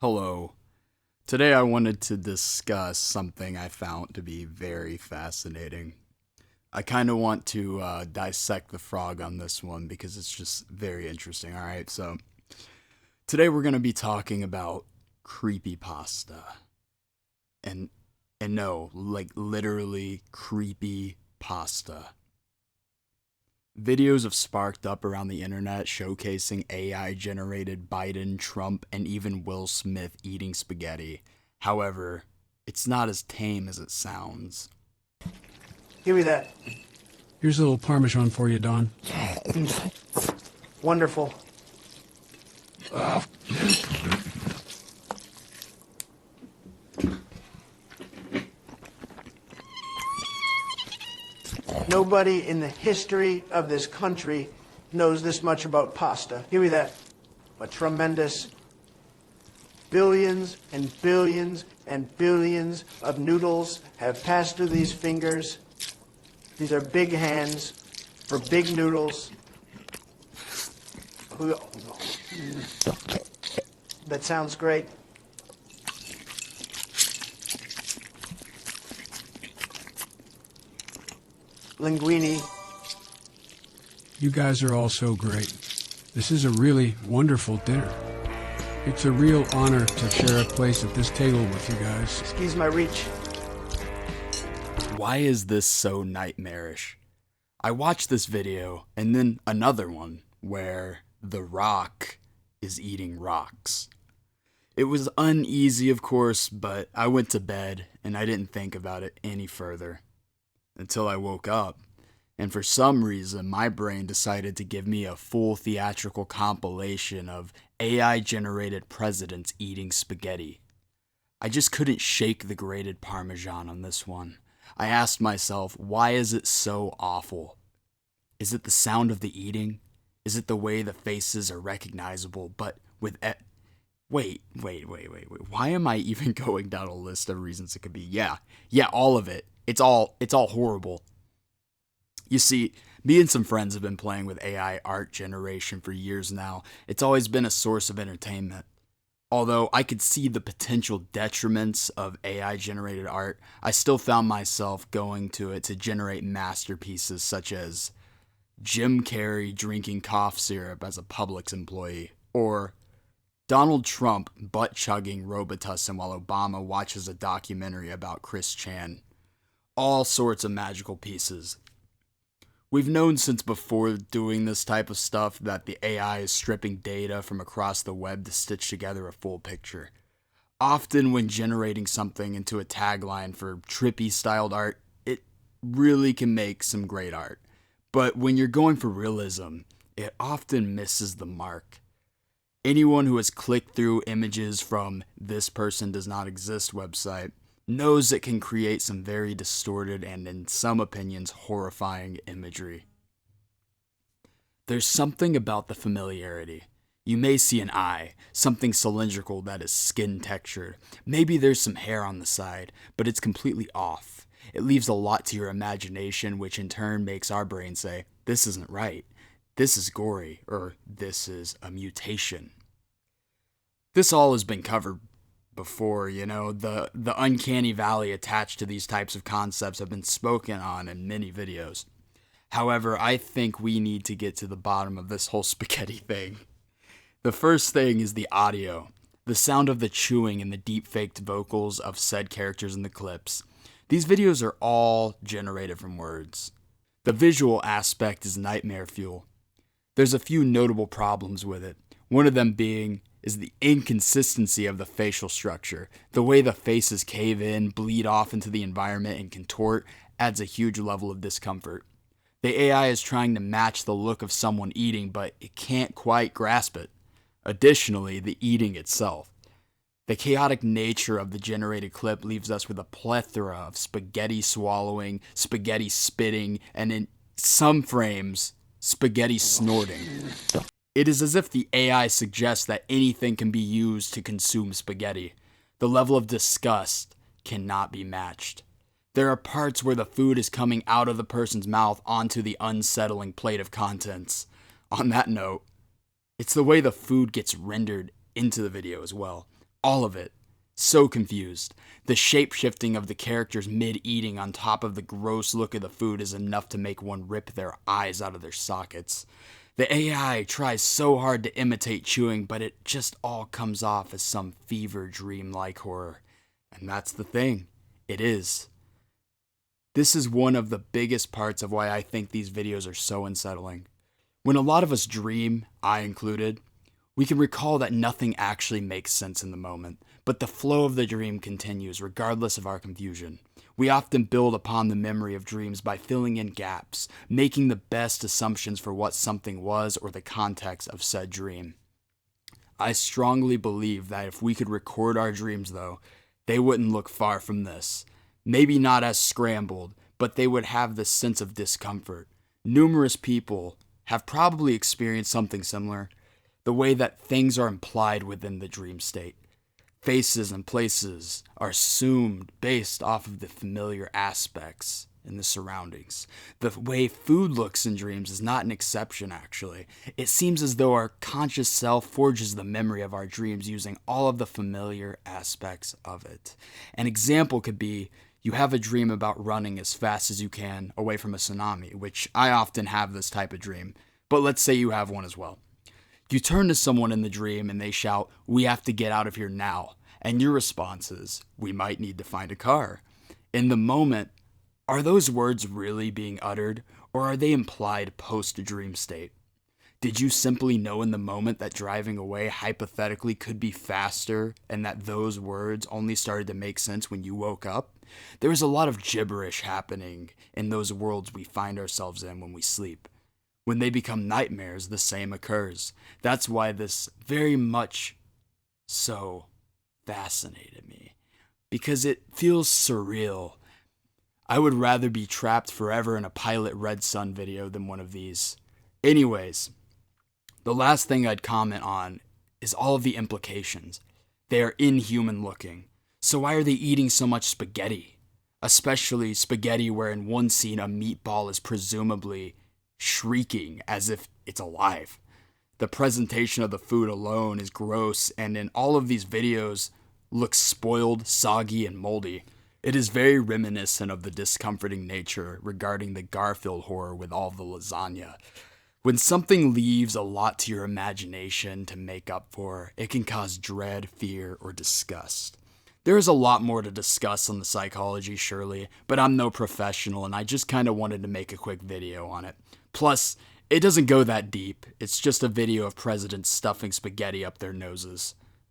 Hello. Today I wanted to discuss something I found to be very fascinating. I kind of want to dissect the frog on this one because it's just very interesting. All right, so today we're going to be talking about creepypasta. And and no, like literally creepy pasta. Videos have sparked up around the internet showcasing AI generated Biden, Trump, and even Will Smith eating spaghetti. However, it's not as tame as it sounds. Give me that. Here's a little Parmesan for you, Don. Wonderful. Nobody in the history of this country knows this much about pasta. Give me that. A tremendous billions and billions and billions of noodles have passed through these fingers. These are big hands for big noodles. That sounds great. Linguine. You guys are all so great. This is a really wonderful dinner. It's a real honor to share a place at this table with you guys. Excuse my reach. Why is this so nightmarish? I watched this video and then another one where The Rock is eating rocks. It was uneasy, of course, but I went to bed and I didn't think about it any further until I woke up. And for some reason, my brain decided to give me a full theatrical compilation of AI-generated presidents eating spaghetti. I just couldn't shake the grated Parmesan on this one. I asked myself, why is it so awful? Is it the sound of the eating? Is it the way the faces are recognizable, but with Wait. Why am I even going down a list of reasons it could be? Yeah, all of it. It's all horrible. You see, me and some friends have been playing with AI art generation for years now. It's always been a source of entertainment. Although I could see the potential detriments of AI generated art, I still found myself going to it to generate masterpieces such as Jim Carrey drinking cough syrup as a Publix employee, or Donald Trump butt-chugging Robitussin while Obama watches a documentary about Chris Chan. All sorts of magical pieces. We've known since before doing this type of stuff that the AI is stripping data from across the web to stitch together a full picture. Often when generating something into a tagline for trippy styled art, it really can make some great art. But when you're going for realism, it often misses the mark. Anyone who has clicked through images from This Person Does Not Exist website knows it can create some very distorted and, in some opinions, horrifying imagery. There's something about the familiarity. You may see an eye, something cylindrical that is skin textured. Maybe there's some hair on the side, but it's completely off. It leaves a lot to your imagination, which in turn makes our brain say, this isn't right, this is gory, or this is a mutation. This all has been covered before, the uncanny valley attached to these types of concepts have been spoken on in many videos. However, I think we need to get to the bottom of this whole spaghetti thing. The first thing is the audio, the sound of the chewing and the deep-faked vocals of said characters in the clips. These videos are all generated from words. The visual aspect is nightmare fuel. There's a few notable problems with it, one of them being is the inconsistency of the facial structure. The way the faces cave in, bleed off into the environment, and contort adds a huge level of discomfort. The AI is trying to match the look of someone eating, but it can't quite grasp it. Additionally, the eating itself. The chaotic nature of the generated clip leaves us with a plethora of spaghetti swallowing, spaghetti spitting, and in some frames, spaghetti snorting. It is as if the AI suggests that anything can be used to consume spaghetti. The level of disgust cannot be matched. There are parts where the food is coming out of the person's mouth onto the unsettling plate of contents. On that note, it's the way the food gets rendered into the video as well. All of it. So confused. The shape-shifting of the characters mid-eating on top of the gross look of the food is enough to make one rip their eyes out of their sockets. The AI tries so hard to imitate chewing, but it just all comes off as some fever dream-like horror. And that's the thing. It is. This is one of the biggest parts of why I think these videos are so unsettling. When a lot of us dream, I included, we can recall that nothing actually makes sense in the moment, but the flow of the dream continues regardless of our confusion. We often build upon the memory of dreams by filling in gaps, making the best assumptions for what something was or the context of said dream. I strongly believe that if we could record our dreams, though, they wouldn't look far from this. Maybe not as scrambled, but they would have this sense of discomfort. Numerous people have probably experienced something similar, the way that things are implied within the dream state. Faces and places are assumed based off of the familiar aspects in the surroundings. The way food looks in dreams is not an exception, actually. It seems as though our conscious self forges the memory of our dreams using all of the familiar aspects of it. An example could be you have a dream about running as fast as you can away from a tsunami, which I often have this type of dream, but let's say you have one as well. You turn to someone in the dream and they shout, "We have to get out of here now." And your response is, "We might need to find a car." In the moment, are those words really being uttered, or are they implied post-dream state? Did you simply know in the moment that driving away hypothetically could be faster and that those words only started to make sense when you woke up? There is a lot of gibberish happening in those worlds we find ourselves in when we sleep. When they become nightmares, the same occurs. That's why this very much so fascinated me, because it feels surreal. I would rather be trapped forever in a Pilot Red Sun video than one of these. Anyways, the last thing I'd comment on is all of the implications. They are inhuman looking. So why are they eating so much spaghetti? Especially spaghetti where in one scene a meatball is presumably shrieking as if it's alive. The presentation of the food alone is gross, and in all of these videos looks spoiled, soggy, and moldy. It is very reminiscent of the discomforting nature regarding the Garfield horror with all the lasagna. When something leaves a lot to your imagination to make up for, it can cause dread, fear, or disgust. There is a lot more to discuss on the psychology, surely, but I'm no professional and I just kind of wanted to make a quick video on it. Plus, it doesn't go that deep. It's just a video of presidents stuffing spaghetti up their noses.